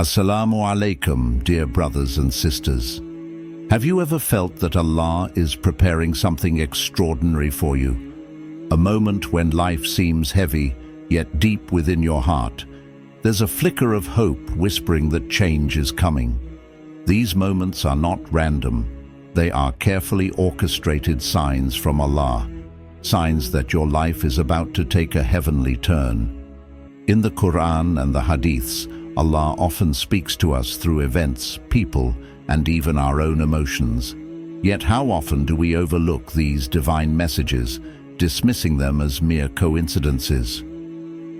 Assalamu alaikum, dear brothers and sisters. Have you ever felt that Allah is preparing something extraordinary for you? A moment when life seems heavy, yet deep within your heart, there's a flicker of hope whispering that change is coming. These moments are not random. They are carefully orchestrated signs from Allah, signs that your life is about to take a heavenly turn. In the Quran and the Hadiths, Allah often speaks to us through events, people, and even our own emotions. Yet how often do we overlook these divine messages, dismissing them as mere coincidences?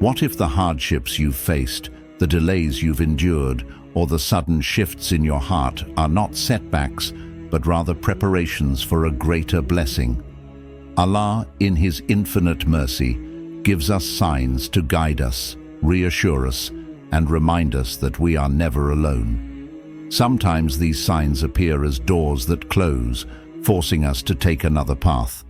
What if the hardships you've faced, the delays you've endured, or the sudden shifts in your heart are not setbacks, but rather preparations for a greater blessing? Allah, in His infinite mercy, gives us signs to guide us, reassure us, and remind us that we are never alone. Sometimes these signs appear as doors that close, forcing us to take another path.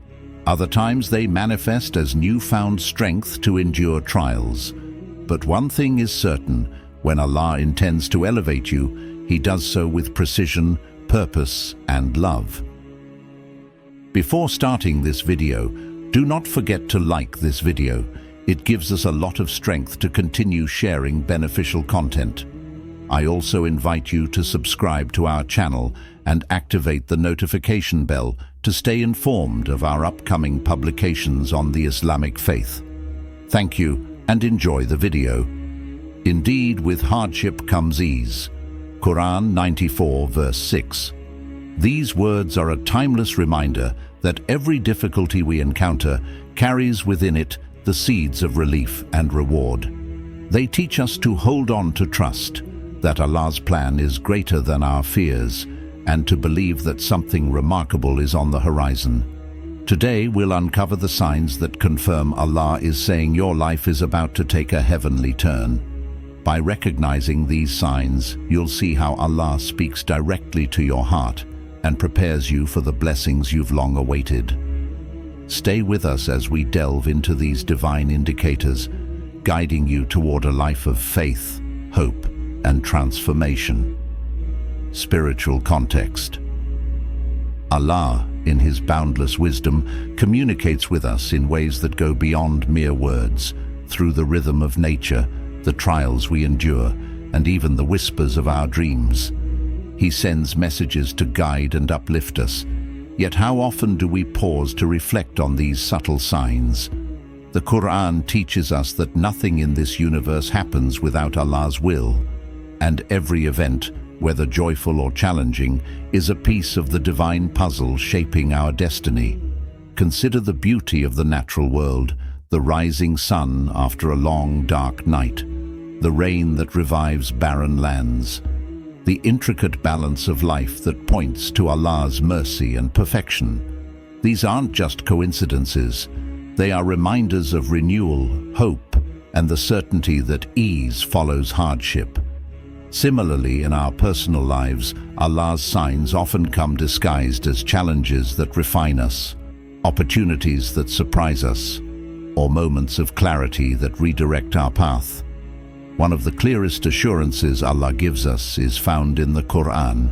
Other times they manifest as newfound strength to endure trials. But one thing is certain: when Allah intends to elevate you, He does so with precision, purpose, and love. Before starting this video, do not forget to like this video. It gives us a lot of strength to continue sharing beneficial content. I also invite you to subscribe to our channel and activate the notification bell to stay informed of our upcoming publications on the Islamic faith. Thank you and enjoy the video. Indeed, with hardship comes ease. Quran 94 verse 6. These words are a timeless reminder that every difficulty we encounter carries within it the seeds of relief and reward. They teach us to hold on to trust, that Allah's plan is greater than our fears, and to believe that something remarkable is on the horizon. Today we'll uncover the signs that confirm Allah is saying your life is about to take a heavenly turn. By recognizing these signs, you'll see how Allah speaks directly to your heart and prepares you for the blessings you've long awaited. Stay with us as we delve into these divine indicators, guiding you toward a life of faith, hope, and transformation. Spiritual context. Allah, in His boundless wisdom, communicates with us in ways that go beyond mere words, through the rhythm of nature, the trials we endure, and even the whispers of our dreams. He sends messages to guide and uplift us. Yet how often do we pause to reflect on these subtle signs? The Quran teaches us that nothing in this universe happens without Allah's will, and every event, whether joyful or challenging, is a piece of the divine puzzle shaping our destiny. Consider the beauty of the natural world, the rising sun after a long, dark night, the rain that revives barren lands, the intricate balance of life that points to Allah's mercy and perfection. These aren't just coincidences. They are reminders of renewal, hope, and the certainty that ease follows hardship. Similarly, in our personal lives, Allah's signs often come disguised as challenges that refine us, opportunities that surprise us, or moments of clarity that redirect our path. One of the clearest assurances Allah gives us is found in the Quran,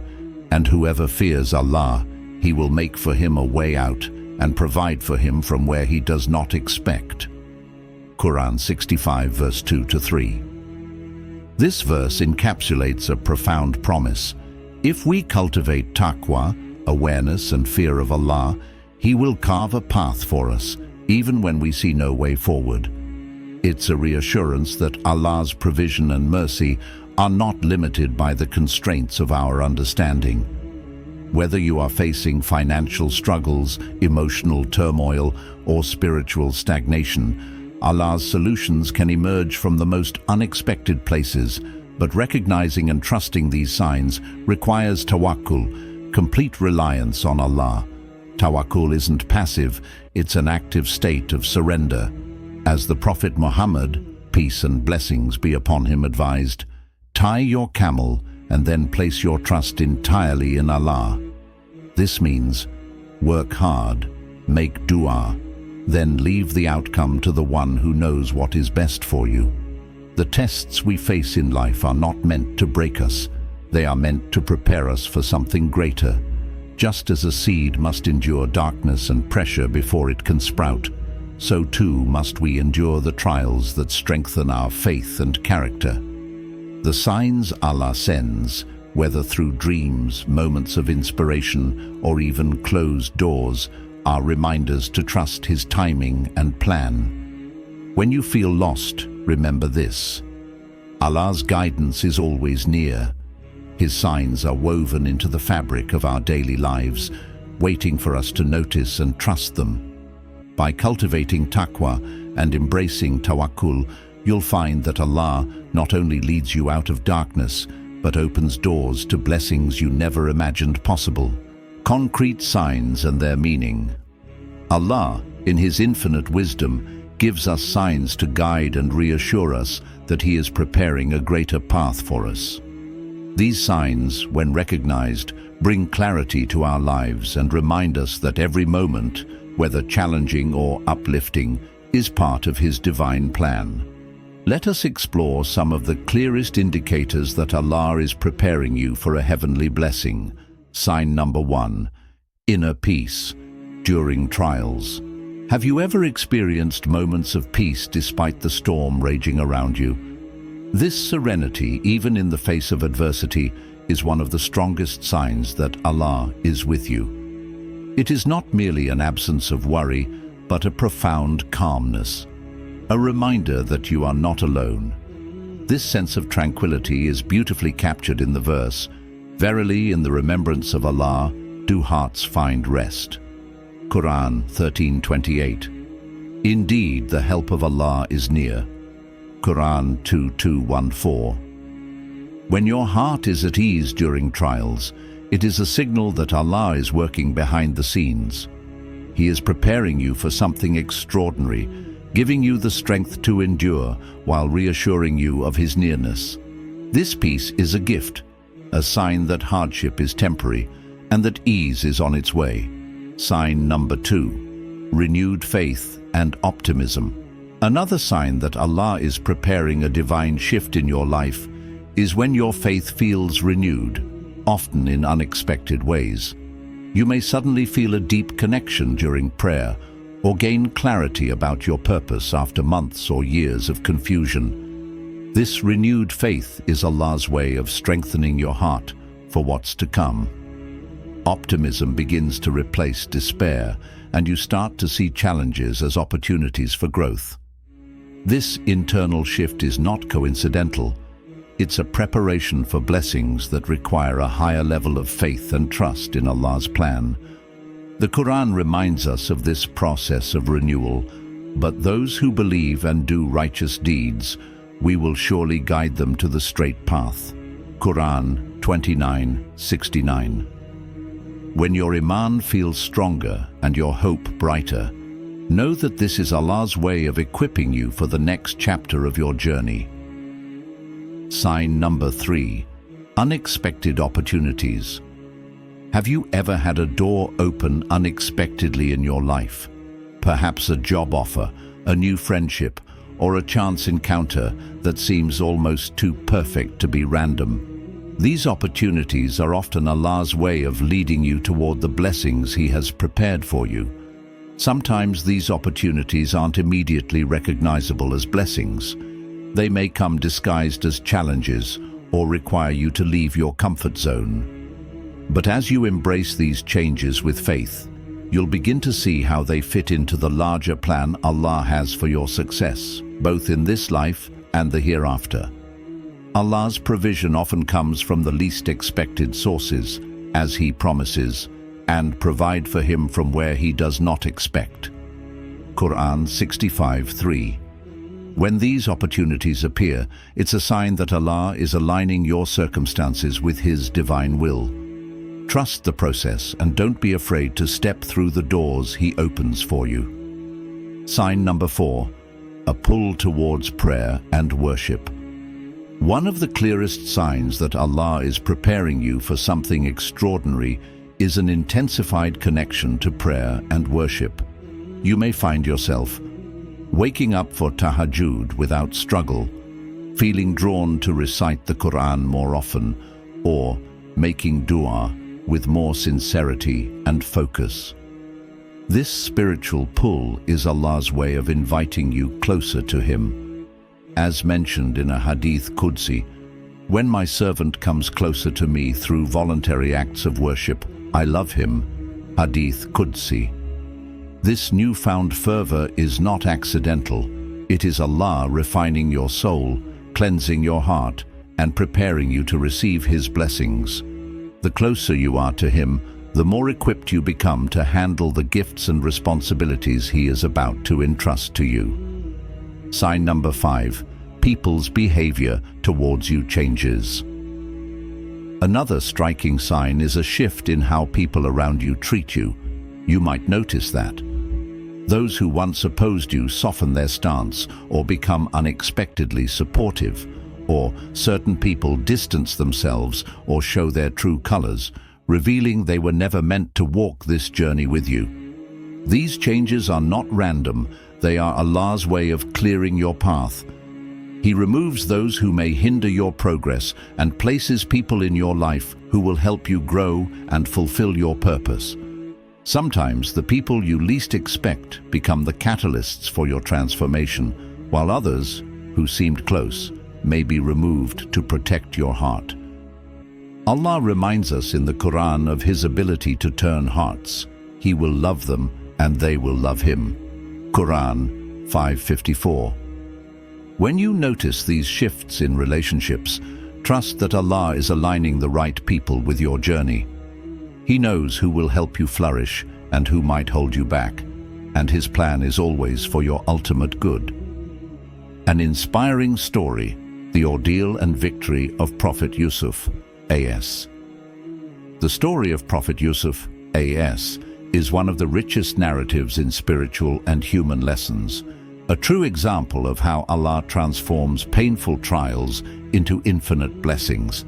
and whoever fears Allah, He will make for him a way out and provide for him from where he does not expect. Quran 65 verse 2-3. This verse encapsulates a profound promise. If we cultivate taqwa, awareness and fear of Allah, He will carve a path for us, even when we see no way forward. It's a reassurance that Allah's provision and mercy are not limited by the constraints of our understanding. Whether you are facing financial struggles, emotional turmoil, or spiritual stagnation, Allah's solutions can emerge from the most unexpected places, but recognizing and trusting these signs requires tawakkul, complete reliance on Allah. Tawakkul isn't passive, it's an active state of surrender. As the Prophet Muhammad, peace and blessings be upon him, advised, tie your camel and then place your trust entirely in Allah. This means work hard, make dua, then leave the outcome to the one who knows what is best for you. The tests we face in life are not meant to break us. They are meant to prepare us for something greater. Just as a seed must endure darkness and pressure before it can sprout, so too must we endure the trials that strengthen our faith and character. The signs Allah sends, whether through dreams, moments of inspiration, or even closed doors, are reminders to trust His timing and plan. When you feel lost, remember this: Allah's guidance is always near. His signs are woven into the fabric of our daily lives, waiting for us to notice and trust them. By cultivating taqwa and embracing tawakkul, you'll find that Allah not only leads you out of darkness, but opens doors to blessings you never imagined possible. Concrete signs and their meaning. Allah, in His infinite wisdom, gives us signs to guide and reassure us that He is preparing a greater path for us. These signs, when recognized, bring clarity to our lives and remind us that every moment, whether challenging or uplifting, is part of His divine plan. Let us explore some of the clearest indicators that Allah is preparing you for a heavenly blessing. Sign number 1. Inner peace during trials. Have you ever experienced moments of peace despite the storm raging around you? This serenity, even in the face of adversity, is one of the strongest signs that Allah is with you. It is not merely an absence of worry, but a profound calmness, a reminder that you are not alone. This sense of tranquility is beautifully captured in the verse, "Verily, in the remembrance of Allah, do hearts find rest." Quran 13:28. Indeed, the help of Allah is near. Quran 2:214. When your heart is at ease during trials, it is a signal that Allah is working behind the scenes. He is preparing you for something extraordinary, giving you the strength to endure while reassuring you of His nearness. This peace is a gift, a sign that hardship is temporary and that ease is on its way. Sign number 2. Renewed faith and optimism. Another sign that Allah is preparing a divine shift in your life is when your faith feels renewed, often in unexpected ways. You may suddenly feel a deep connection during prayer or gain clarity about your purpose after months or years of confusion. This renewed faith is Allah's way of strengthening your heart for what's to come. Optimism begins to replace despair, and you start to see challenges as opportunities for growth. This internal shift is not coincidental. It's a preparation for blessings that require a higher level of faith and trust in Allah's plan. The Quran reminds us of this process of renewal, but those who believe and do righteous deeds, we will surely guide them to the straight path. Quran 29:69. When your iman feels stronger and your hope brighter, know that this is Allah's way of equipping you for the next chapter of your journey. Sign number 3. Unexpected opportunities. Have you ever had a door open unexpectedly in your life? Perhaps a job offer, a new friendship, or a chance encounter that seems almost too perfect to be random. These opportunities are often Allah's way of leading you toward the blessings He has prepared for you. Sometimes these opportunities aren't immediately recognizable as blessings. They may come disguised as challenges or require you to leave your comfort zone. But as you embrace these changes with faith, you'll begin to see how they fit into the larger plan Allah has for your success, both in this life and the hereafter. Allah's provision often comes from the least expected sources, as He promises, and provide for him from where he does not expect. Quran 65:3. When these opportunities appear, it's a sign that Allah is aligning your circumstances with His divine will. Trust the process and don't be afraid to step through the doors He opens for you. Sign number 4. A pull towards prayer and worship. One of the clearest signs that Allah is preparing you for something extraordinary is an intensified connection to prayer and worship. You may find yourself waking up for tahajjud without struggle, feeling drawn to recite the Quran more often, or making dua with more sincerity and focus. This spiritual pull is Allah's way of inviting you closer to Him. As mentioned in a Hadith Qudsi, "When my servant comes closer to me through voluntary acts of worship, I love him." Hadith Qudsi. This newfound fervor is not accidental. It is Allah refining your soul, cleansing your heart, and preparing you to receive His blessings. The closer you are to Him, the more equipped you become to handle the gifts and responsibilities He is about to entrust to you. Sign number 5. People's behavior towards you changes. Another striking sign is a shift in how people around you treat you. You might notice that. Those who once opposed you soften their stance or become unexpectedly supportive, or certain people distance themselves or show their true colors, revealing they were never meant to walk this journey with you. These changes are not random, they are Allah's way of clearing your path. He removes those who may hinder your progress and places people in your life who will help you grow and fulfill your purpose. Sometimes the people you least expect become the catalysts for your transformation, while others, who seemed close, may be removed to protect your heart. Allah reminds us in the Quran of His ability to turn hearts. He will love them and they will love Him. Quran 5:54. When you notice these shifts in relationships, trust that Allah is aligning the right people with your journey. He knows who will help you flourish and who might hold you back, and His plan is always for your ultimate good. An inspiring story, the ordeal and victory of Prophet Yousef, A.S. The story of Prophet Yousef, A.S. is one of the richest narratives in spiritual and human lessons, a true example of how Allah transforms painful trials into infinite blessings.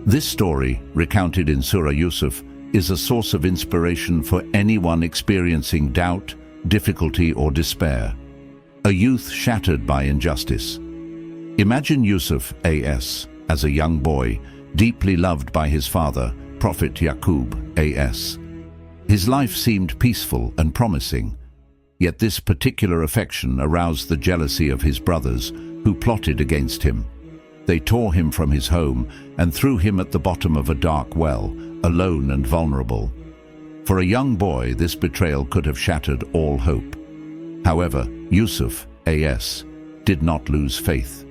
This story, recounted in Surah Yousef, is a source of inspiration for anyone experiencing doubt, difficulty, or despair. A youth shattered by injustice. Imagine Yousef, A.S., as a young boy, deeply loved by his father, Prophet Yaqub, A.S. His life seemed peaceful and promising, yet this particular affection aroused the jealousy of his brothers, who plotted against him. They tore him from his home and threw him at the bottom of a dark well, alone and vulnerable. For a young boy, this betrayal could have shattered all hope. However, Yousef, A.S., did not lose faith.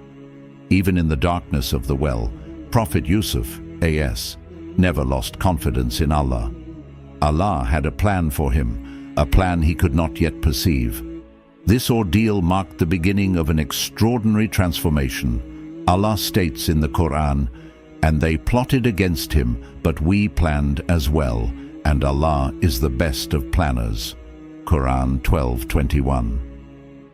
Even in the darkness of the well, Prophet Yousef, A.S., never lost confidence in Allah. Allah had a plan for him, a plan he could not yet perceive. This ordeal marked the beginning of an extraordinary transformation. Allah states in the Quran, "And they plotted against him, but we planned as well, and Allah is the best of planners." Quran 12:21.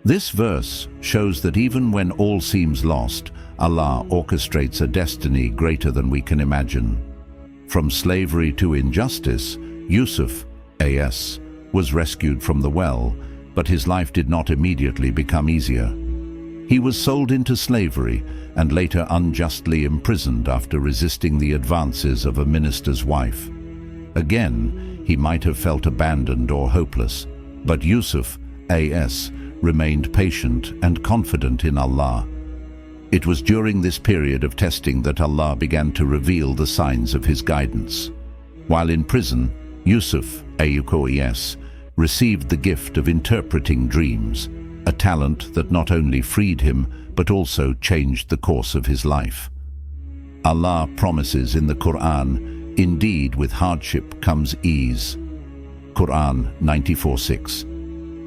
This verse shows that even when all seems lost, Allah orchestrates a destiny greater than we can imagine. From slavery to injustice, Yousef, A.S., was rescued from the well, but his life did not immediately become easier. He was sold into slavery and later unjustly imprisoned after resisting the advances of a minister's wife. Again, he might have felt abandoned or hopeless, but Yousef, A.S., remained patient and confident in Allah. It was during this period of testing that Allah began to reveal the signs of His guidance. While in prison, Yousef, A.S., received the gift of interpreting dreams, a talent that not only freed him, but also changed the course of his life. Allah promises in the Quran, "Indeed, with hardship comes ease." Quran 94:6.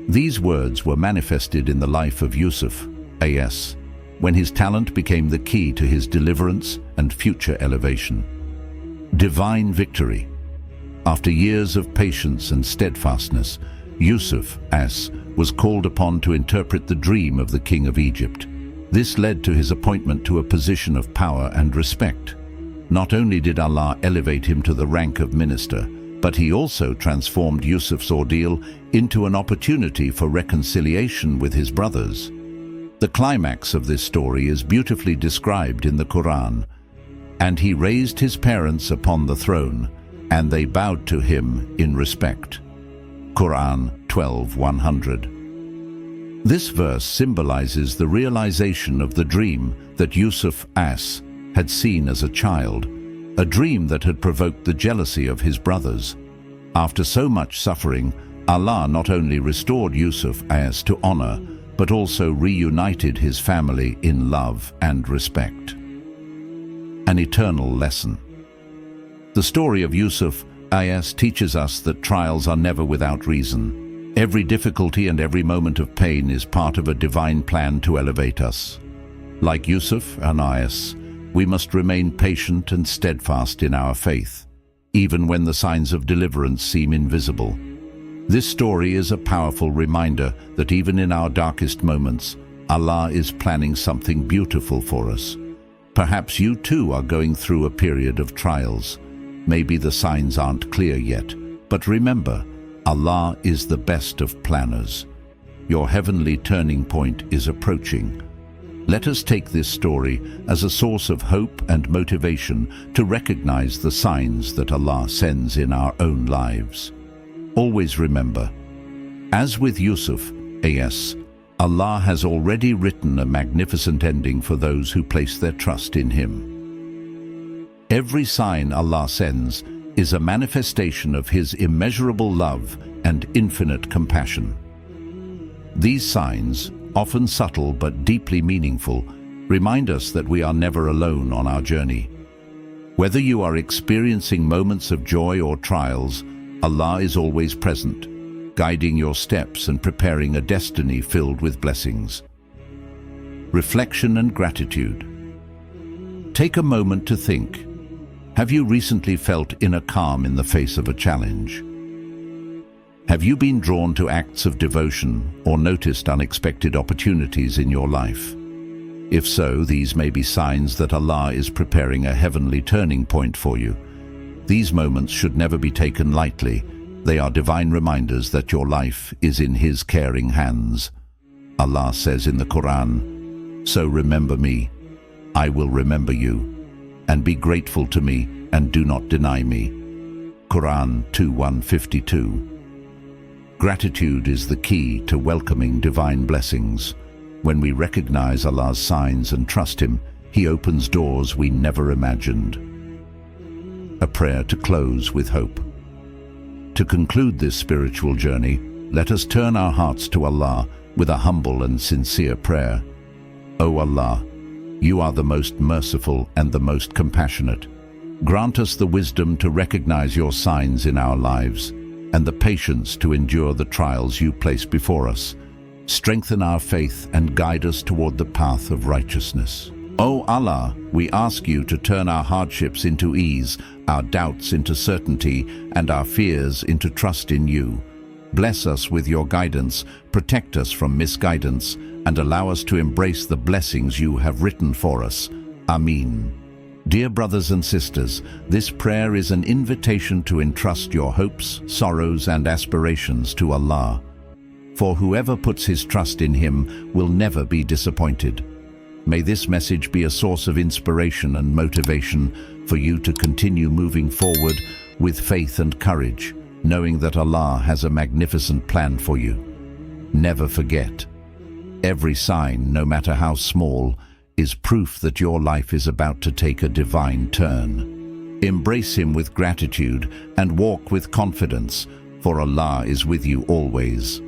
These words were manifested in the life of Yousef, A.S., when his talent became the key to his deliverance and future elevation. Divine victory. After years of patience and steadfastness, Yousef, A.S., was called upon to interpret the dream of the king of Egypt. This led to his appointment to a position of power and respect. Not only did Allah elevate him to the rank of minister, but He also transformed Yousef's ordeal into an opportunity for reconciliation with his brothers. The climax of this story is beautifully described in the Quran. And he raised his parents upon the throne, and they bowed to him in respect. Quran 12:100. This verse symbolizes the realization of the dream that Yousef had seen as a child, a dream that had provoked the jealousy of his brothers. After so much suffering, Allah not only restored Yousef to honor, but also reunited his family in love and respect. An eternal lesson. The story of Yousef teaches us that trials are never without reason. Every difficulty and every moment of pain is part of a divine plan to elevate us. Like Yousef and we must remain patient and steadfast in our faith, even when the signs of deliverance seem invisible. This story is a powerful reminder that even in our darkest moments, Allah is planning something beautiful for us. Perhaps you too are going through a period of trials. Maybe the signs aren't clear yet, but remember, Allah is the best of planners. Your heavenly turning point is approaching. Let us take this story as a source of hope and motivation to recognize the signs that Allah sends in our own lives. Always remember, as with Yousef, Allah has already written a magnificent ending for those who place their trust in Him. Every sign Allah sends is a manifestation of His immeasurable love and infinite compassion. These signs, often subtle but deeply meaningful, remind us that we are never alone on our journey. Whether you are experiencing moments of joy or trials, Allah is always present, guiding your steps and preparing a destiny filled with blessings. Reflection and gratitude. Take a moment to think. Have you recently felt inner calm in the face of a challenge? Have you been drawn to acts of devotion or noticed unexpected opportunities in your life? If so, these may be signs that Allah is preparing a heavenly turning point for you. These moments should never be taken lightly. They are divine reminders that your life is in His caring hands. Allah says in the Quran, "So remember me, I will remember you, and be grateful to me and do not deny me." Quran 2:152. Gratitude is the key to welcoming divine blessings. When we recognize Allah's signs and trust Him, He opens doors we never imagined. A prayer to close with hope. To conclude this spiritual journey, let us turn our hearts to Allah with a humble and sincere prayer. O Allah, You are the most merciful and the most compassionate. Grant us the wisdom to recognize Your signs in our lives and the patience to endure the trials You place before us. Strengthen our faith and guide us toward the path of righteousness. O Allah, we ask You to turn our hardships into ease, our doubts into certainty, and our fears into trust in You. Bless us with Your guidance, protect us from misguidance, and allow us to embrace the blessings You have written for us. Ameen. Dear brothers and sisters, this prayer is an invitation to entrust your hopes, sorrows, and aspirations to Allah. For whoever puts his trust in Him will never be disappointed. May this message be a source of inspiration and motivation for you to continue moving forward with faith and courage, knowing that Allah has a magnificent plan for you. Never forget, every sign, no matter how small, is proof that your life is about to take a divine turn. Embrace Him with gratitude and walk with confidence, for Allah is with you always.